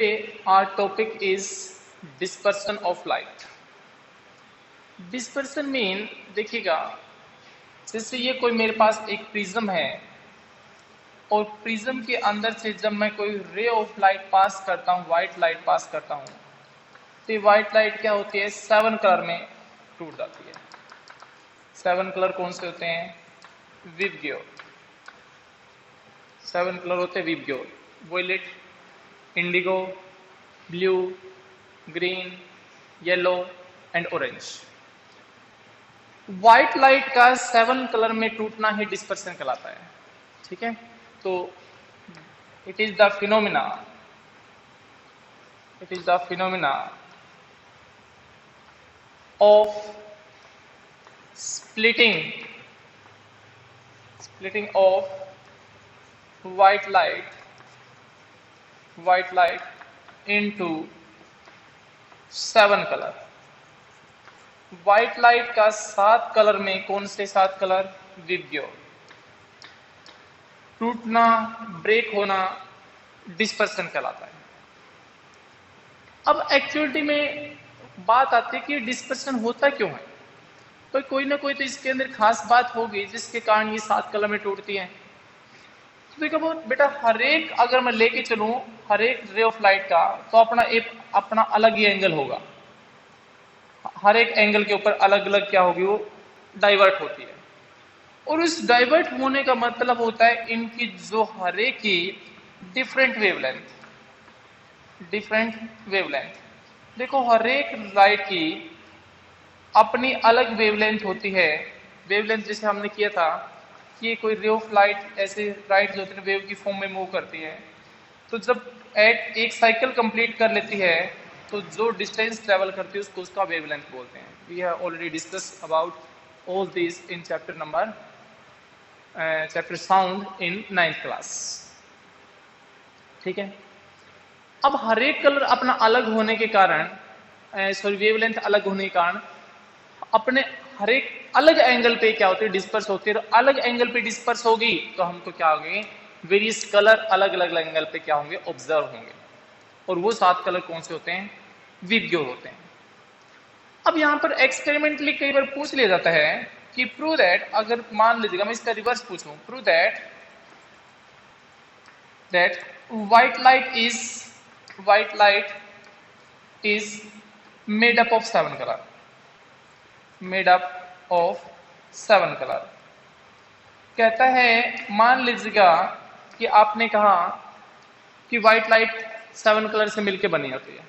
Today our topic is dispersion of light. Dispersion mean देखिएगा, जैसे ये कोई मेरे पास एक प्रिज्म है और प्रिज्म के अंदर से जब मैं कोई रे ऑफ लाइट पास करता हूँ, व्हाइट लाइट पास करता हूँ, तो ये व्हाइट लाइट क्या होती है, 7 कलर में टूट जाती है। 7 कलर कौन से होते हैं? विबग्योर। 7 कलर होते हैं VIBGYOR, violet, indigo, blue, green, yellow and orange. White light का 7 कलर में टूटना ही डिस्पर्सन कहलाता है। ठीक है, तो it is the phenomena of splitting of white light into 7 colour. White light का 7 कलर में कौन से 7 कलर? विबग्योर। टूटना, ब्रेक होना डिस्पर्सन कहलाता है। अब एक्चुअलिटी में बात आती है कि डिस्पर्सन होता क्यों है, तो कोई ना कोई तो इसके अंदर खास बात होगी जिसके कारण ये 7 कलर में टूटती है। तो देखो बेटा, हर एक अगर मैं लेके चलूं हर एक रे ऑफ लाइट का, तो अपना अलग ही एंगल होगा। हर एक एंगल के ऊपर अलग अलग क्या होगी, वो डाइवर्ट होती है। और उस डाइवर्ट होने का मतलब होता है इनकी जो हर एक की डिफरेंट वेवलेंथ। देखो, हर एक लाइट की अपनी अलग वेवलेंथ होती है। वेवलेंथ जैसे हमने किया था कि ये कोई रे ऑफ लाइट, ऐसे लाइट जो होती है वेव की फॉर्म में मूव करती है, तो जब एक साइकिल कंप्लीट कर लेती है तो जो डिस्टेंस ट्रेवल करती है उसको उसका वेवलेंथ बोलते हैं। We have already discuss about all this in chapter sound in 9th class. ठीक है, अब हर एक कलर अपना अलग होने के कारण, वेवलेंथ अलग होने के कारण अपने हर एक अलग एंगल पे क्या होती है, डिस्पर्स होती है। और अलग एंगल पे डिस्पर्स होगी तो हमको क्या होंगे, वेरियस कलर अलग अलग एंगल पे क्या होंगे, ऑब्जर्व होंगे। और वो 7 कलर कौन से होते हैं? विबग्योर होते हैं। अब यहां पर एक्सपेरिमेंटली कई बार पूछ लिया जाता है कि प्रूव दैट, अगर मान लीजिएगा मैं इसका रिवर्स पूछूं, prove that white light is made up of 7 colour. कहता है, मान लीजिएगा कि आपने कहा कि व्हाइट लाइट 7 कलर से मिलकर बनी होती है,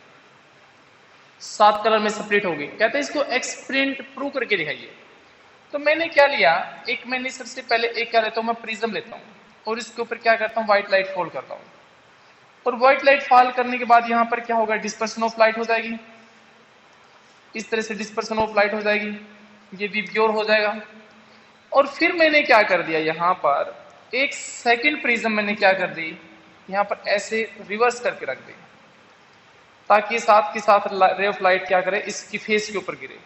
7 कलर में स्प्लिट होगी। कहते हैं इसको एक्सपेरिमेंट प्रूव करके दिखाइए। तो मैंने क्या लिया, मैंने सबसे पहले क्या लेता हूं, मैं प्रिज्म लेता हूं और इसके ऊपर क्या करता हूं, व्हाइट लाइट फॉल करता हूं। और व्हाइट लाइट फॉल करने के बाद यहां पर क्या होगा, डिस्पर्सन ऑफ लाइट हो जाएगी। इस तरह से डिस्पर्सन ऑफ लाइट हो जाएगी, ये विबग्योर हो जाएगा। और फिर मैंने क्या कर दिया, यहां पर एक सेकंड प्रिज्म मैंने क्या कर दी, यहां पर ऐसे रिवर्स करके रख दी, ताकि साथ के साथ रे ऑफ लाइट क्या करे, इसकी फेस के ऊपर गिरे।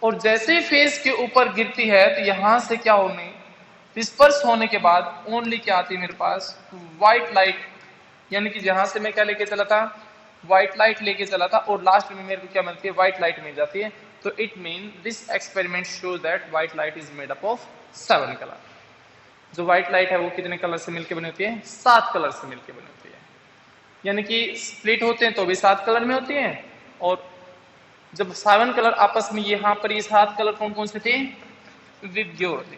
और जैसे फेस के ऊपर गिरती है तो यहां से क्या होने, डिस्पर्स होने के बाद ओनली क्या आती है मेरे पास, व्हाइट लाइट। यानी कि जहां से मैं क्या लेके चला था, व्हाइट लाइट लेके चला था, और लास्ट में मेरे को क्या मिलती है, व्हाइट लाइट मिल जाती है। तो it mean this experiment shows that white light is made up of 7 colour. जो व्हाइट लाइट है वो कितने कलर से मिलकर बनी होती है? 7 कलर से मिलकर बनी होती है। यानी कि स्प्लिट होते हैं तो भी 7 कलर में होती हैं, और जब 7 कलर आपस में, यहां पर ये 7 कलर कौन कौन से थे? विबग्योर थे।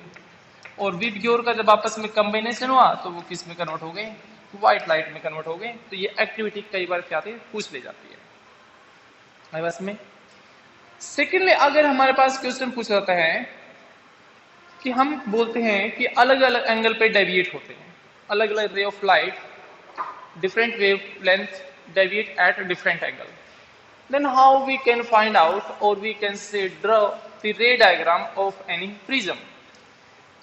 और विबग्योर का जब आपस में कॉम्बिनेशन हुआ तो वो किस में कन्वर्ट हो गए? व्हाइट लाइट में कन्वर्ट हो गए। तो ये एक्टिविटी कई बार क्या आती है, पूछ ली जाती है बस में। सेकेंडली, अगर हमारे पास क्वेश्चन पूछा जाता है कि हम बोलते हैं कि अलग अलग एंगल पे डेविएट होते हैं, अलग अलग ray of light, different wavelength deviate at a different angle, then how we can find out, or we can say draw the ray diagram of any prism।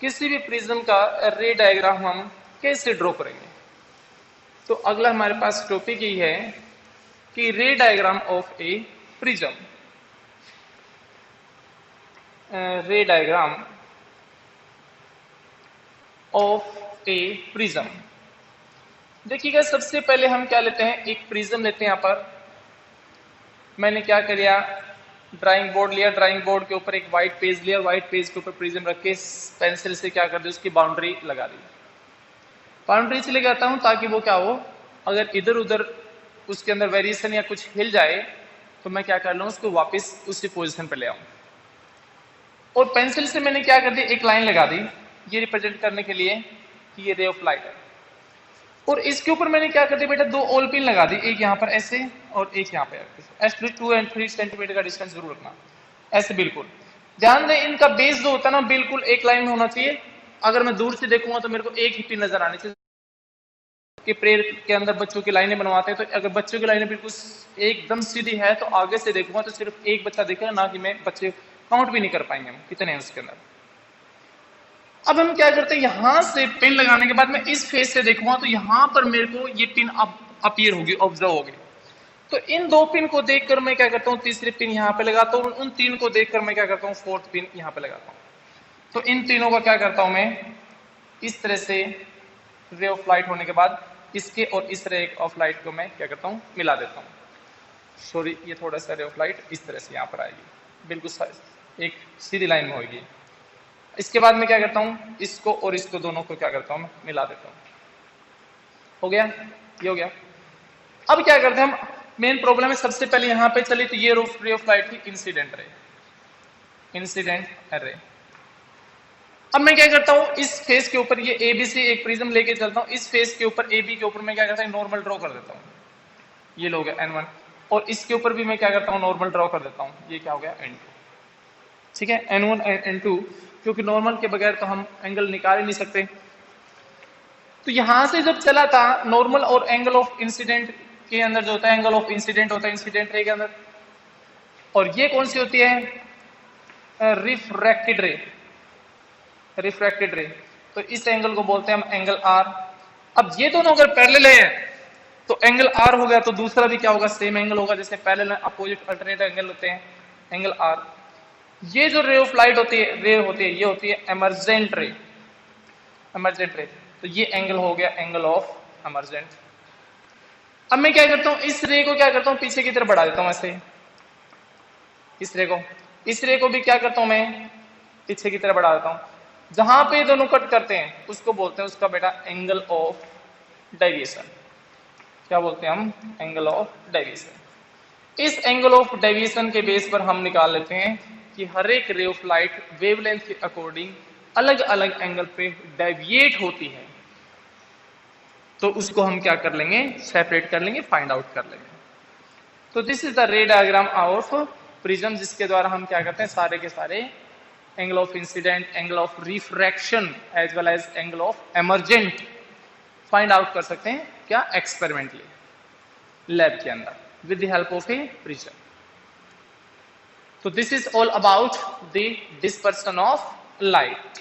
किसी भी प्रिज्म का रे डायग्राम हम कैसे ड्रॉ करेंगे? तो अगला हमारे पास टॉपिक यही है कि रे डायग्राम ऑफ ए प्रिज्म। रे डायग्राम ऑफ ए प्रिज्म। देखिएगा सबसे पहले हम क्या लेते हैं, एक प्रिज्म लेते हैं। यहाँ पर मैंने क्या किया, ड्राइंग बोर्ड लिया, ड्राइंग बोर्ड के ऊपर एक व्हाइट पेज लिया, व्हाइट पेज के ऊपर प्रिज्म रख के पेंसिल से क्या कर दिया, उसकी बाउंड्री लगा दी। बाउंड्री से लगाता हूं ताकि वो क्या हो, अगर इधर उधर उसके अंदर वेरिएशन या कुछ हिल जाए तो मैं क्या कर लूं, उसको वापस उसी पोजीशन पे ले आऊं। और पेंसिल से मैंने क्या कर दिया, एक लाइन लगा दी, ये रिप्रेजेंट करने के लिए कि ये रे ऑफ लाइट है। और इसके ऊपर मैंने क्या कर दिया बेटा, दो ऑल पिन लगा दी, एक यहाँ पर ऐसे और एक यहाँ पे ऐसे। 2 और 3 सेंटीमीटर का डिस्टेंस जरूर रखना, ऐसे बिल्कुल। ध्यान दें इनका बेस जो होता है ना बिल्कुल एक लाइन में होना चाहिए। अगर मैं दूर से देखूंगा तो मेरे को एक ही पिन नजर आनी चाहिए। कि प्रेयर के अंदर बच्चों की लाइनें बनवाते हैं, तो अगर बच्चों की लाइनें बिल्कुल एकदम सीधी है तो आगे से देखूंगा तो सिर्फ एक बच्चा दिखेगा, ना कि मैं बच्चे काउंट भी नहीं कर पाएंगे हम कितने हैं उसके अंदर। अब हम क्या करते हैं, यहां से पिन लगाने के बाद मैं इस फेस से देखूंगा तो यहां पर मेरे को ये पिन अपीयर होगी, ऑब्जर्व होगी। तो इन दो पिन को देखकर मैं क्या करता हूं, तीसरी पिन यहां पे लगाता हूं। उन तीन को देखकर मैं क्या करता हूं, फोर्थ पिन यहां पे लगाता हूं। तो इन तीनों का क्या करता हूं मैं, इस तरह से रे ऑफ लाइट होने के बाद इसके और इस रे ऑफ लाइट को मैं क्या करता हूं, मिला देता हूं। सॉरी, ये थोड़ा सा रे ऑफ लाइट इस तरह से यहां पर आएगी, बिल्कुल एक सीधी लाइन में होगी। इसके बाद मैं क्या करता हूं, इसको और इसको दोनों को क्या करता हूं, मैं मिला देता हूं। हो गया, ये हो गया। अब क्या करते हैं हम, मेन प्रॉब्लम है सबसे पहले यहां पे चली तो ये रे ऑफ लाइट की इंसिडेंट रे, इंसिडेंट रे। अब मैं क्या करता हूं, इस फेस के ऊपर ये एबीसी एक प्रिज्म लेके चलता हूं, इस फेस के ऊपर एबी के ऊपर मैं क्या करता हूं, नॉर्मल ड्रॉ कर देता हूं। ये लोग N1, और इसके ऊपर भी मैं क्या करता हूं, नॉर्मल ड्रॉ कर देता हूं। ये क्या हो गया, N2। ठीक है, N1 N2, क्योंकि नॉर्मल के बगैर तो हम एंगल निकाल ही नहीं सकते। तो यहां से जब चला था नॉर्मल और एंगल ऑफ इंसिडेंट के अंदर जो होता है, एंगल ऑफ इंसिडेंट होता है इंसिडेंट रे के अंदर, और ये कौन सी होती है, रिफ्रैक्टेड रे, रिफ्रैक्टेड रे। तो इस एंगल को बोलते हैं हम एंगल आर। अब ये दोनों अगर पैरेलल है तो एंगल आर हो गया, तो दूसरा भी क्या होगा, सेम एंगल होगा, जैसे पैरेलल अपोजिट अल्टरनेट एंगल होते हैं, एंगल आर। ये जो रे ऑफ लाइट होती है, रे होती है, ये होती है एमरजेंट रे, एमरजेंट रे। तो ये एंगल हो गया एंगल ऑफ एमरजेंट। अब मैं क्या करता हूं, इस रे को क्या करता हूं, पीछे की तरफ बढ़ा देता हूं ऐसे। इस रे को भी क्या करता हूं मैं, पीछे की तरफ बढ़ा देता हूं। जहां पे दोनों कट करते हैं उसको बोलते हैं उसका बेटा एंगल ऑफ डेविएशन। क्या बोलते हैं हम, एंगल ऑफ डेविएशन। इस एंगल ऑफ डेविएशन के बेस पर हम निकाल लेते हैं कि हर एक रे ऑफ लाइट वेवलेंथ के अकॉर्डिंग अलग अलग एंगल पे डेविएट होती है। तो उसको हम क्या कर लेंगे, सेपरेट कर लेंगे, फाइंड आउट कर लेंगे। तो this is the ray diagram of prism, जिसके द्वारा हम क्या करते हैं, सारे के सारे angle of incident, angle of refraction as well as angle of emergent find out कर सकते हैं, क्या, एक्सपेरिमेंटली, लैब के अंदर, with the help of a prism. तो this is all about the dispersion of light.